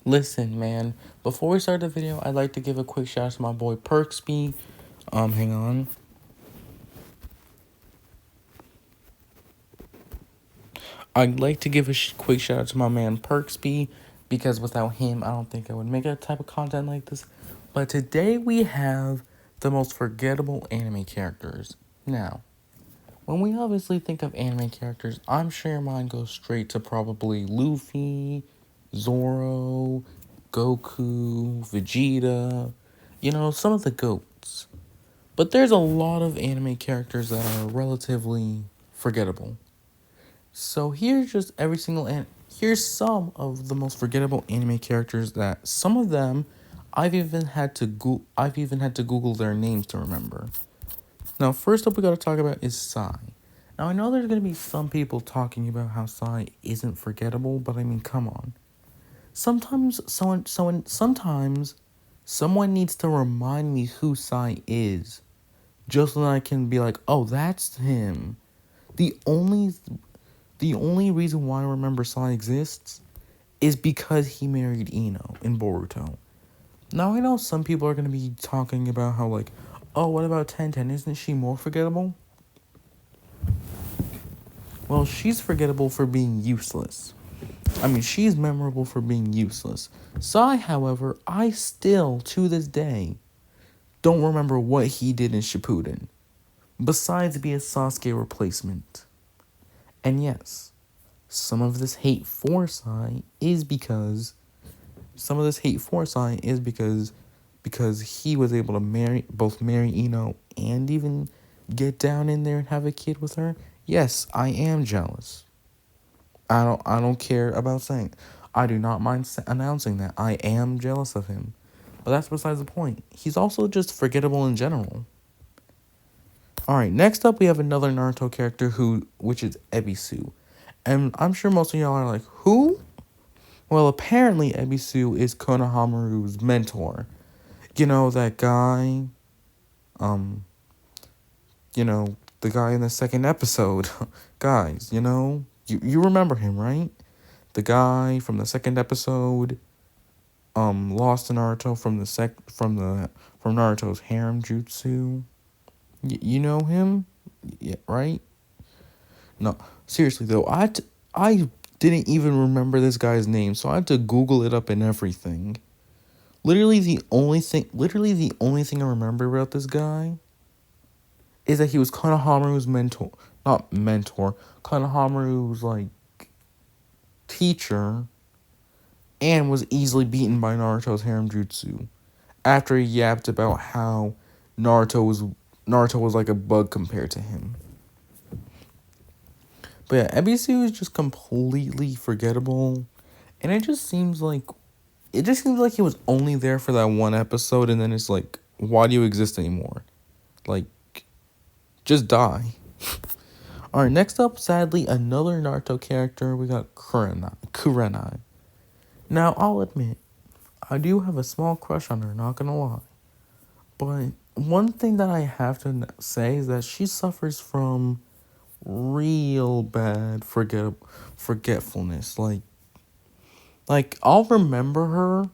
Listen, man, before we start the video, I'd like to give a quick shout out to my boy Perksby. Hang on. I'd like to give a quick shout out to my man Perksby because without him, I don't think I would make a type of content like this. But today we have the most forgettable anime characters. Now, when we obviously think of anime characters, I'm sure your mind goes straight to probably Luffy, Zoro, Goku, Vegeta, some of the GOATs. But there's a lot of anime characters that are relatively forgettable. So here's some of the most forgettable anime characters that some of them I've even had to Google their names to remember. Now, first up we got to talk about is Sai. Now, I know there's going to be some people talking about how Sai isn't forgettable, but I mean, come on. Sometimes someone needs to remind me who Sai is, just so that I can be like, "Oh, that's him." The only the only reason why I remember Sai exists is because he married Ino in Boruto. Now, I know some people are going to be talking about how, like, "Oh, what about Tenten? Isn't she more forgettable?" Well, she's forgettable for being useless. I mean, she's memorable for being useless. Sai, however, I still, to this day, don't remember what he did in Shippuden, besides be a Sasuke replacement. And yes, some of this hate for Sai is because he was able to marry Ino and even get down in there and have a kid with her. Yes, I am jealous. I don't care about saying. I do not mind announcing that I am jealous of him. But that's besides the point. He's also just forgettable in general. Alright, next up we have another Naruto character which is Ebisu. And I'm sure most of y'all are like, who? Well, apparently Ebisu is Konohamaru's mentor. You know, that guy, the guy in the second episode. Guys, you remember him, right? The guy from the second episode, lost to Naruto from Naruto's harem jutsu. You know him? Yeah, right? No, seriously though, I didn't even remember this guy's name, so I had to Google it up and everything. Literally the only thing I remember about this guy is that he was Konohamaru's Konohamaru's like teacher, and was easily beaten by Naruto's harem jutsu after he yapped about how Naruto was like a bug compared to him. But yeah, Ebisu is just completely forgettable, and it just seems like he was only there for that one episode, and then it's like, why do you exist anymore? Like, just die. Alright, next up, sadly, another Naruto character, we got Kurenai. Now, I'll admit, I do have a small crush on her, not gonna lie. But one thing that I have to say is that she suffers from real bad forgetfulness. Like I'll remember her,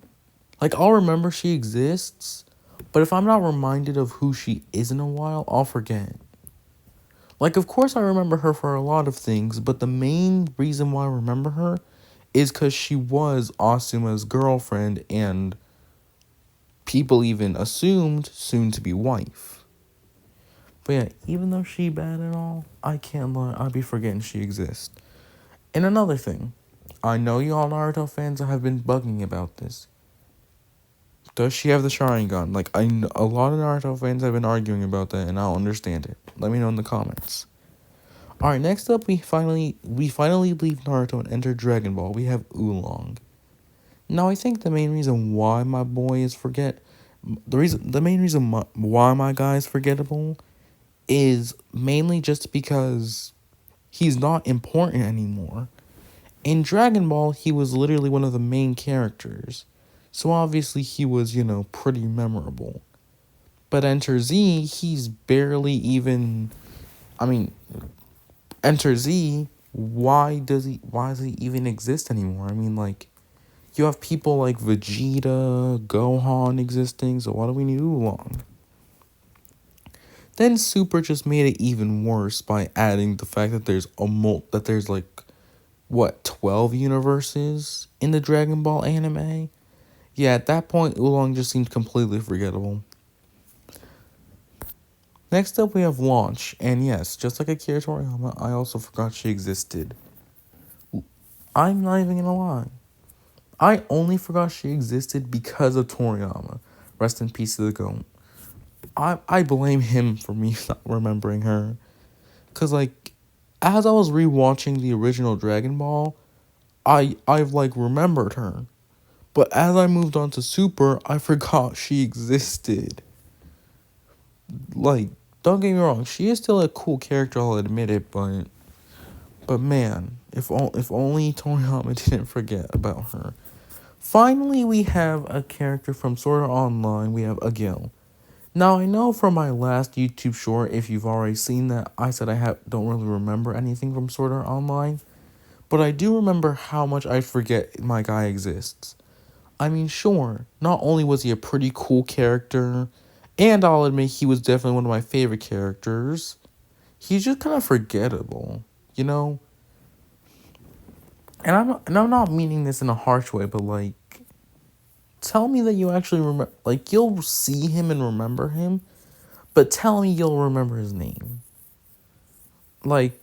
I'll remember she exists, but if I'm not reminded of who she is in a while, I'll forget. Like, of course I remember her for a lot of things, but the main reason why I remember her is because she was Asuma's girlfriend and people even assumed soon-to-be wife. But yeah, even though she bad and all, I can't lie, I'd be forgetting she exists. And another thing, I know y'all Naruto fans have been bugging about this. Does she have the Sharingan? Like, a lot of Naruto fans have been arguing about that, and I'll understand it. Let me know in the comments. Alright, next up, we finally leave Naruto and enter Dragon Ball. We have Oolong. Now, I think the main reason why my boy is the main reason why my guy is forgettable is mainly just because he's not important anymore. In Dragon Ball, he was literally one of the main characters, so obviously he was, pretty memorable. But Enter Z, he's barely even, Enter Z, why does he even exist anymore? I mean, like, You have people like Vegeta, Gohan existing, so why do we need Oolong? Then Super just made it even worse by adding the fact that there's like what 12 universes in the Dragon Ball anime. Yeah, at that point Oolong just seemed completely forgettable. Next up we have Launch, and yes, just like Akira Toriyama, I also forgot she existed. I'm not even gonna lie. I only forgot she existed because of Toriyama. Rest in peace to the GOAT. I blame him for me not remembering her. Cause like as I was rewatching the original Dragon Ball, I've like remembered her. But as I moved on to Super, I forgot she existed. Like, don't get me wrong, she is still a cool character, I'll admit it, but man, if only Toriyama didn't forget about her. Finally, we have a character from Sword Art Online. We have Agil. Now, I know from my last YouTube short, if you've already seen that, I said don't really remember anything from Sword Art Online, but I do remember how much I forget my guy exists. I mean, sure, not only was he a pretty cool character, and I'll admit he was definitely one of my favorite characters, he's just kind of forgettable, you know? And I'm not meaning this in a harsh way, but like, tell me that you actually remember, like, you'll see him and remember him, but tell me you'll remember his name. Like,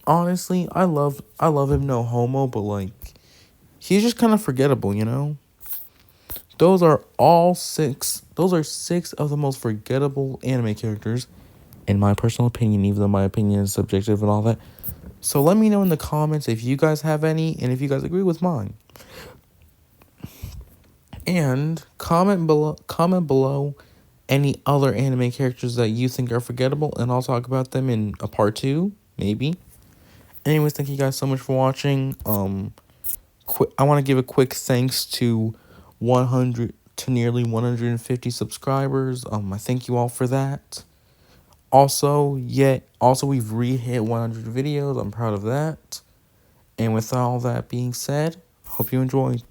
honestly, I love him, no homo, but like, he's just kind of forgettable, you know? Those are six of the most forgettable anime characters, in my personal opinion, even though my opinion is subjective and all that. So let me know in the comments if you guys have any, and if you guys agree with mine. And comment below any other anime characters that you think are forgettable, and I'll talk about them in a part 2, maybe. Anyways, thank you guys so much for watching. I want to give a quick thanks to nearly 150 subscribers. I thank you all for that. Also, we've re-hit 100 videos. I'm proud of that. And with all that being said, hope you enjoyed.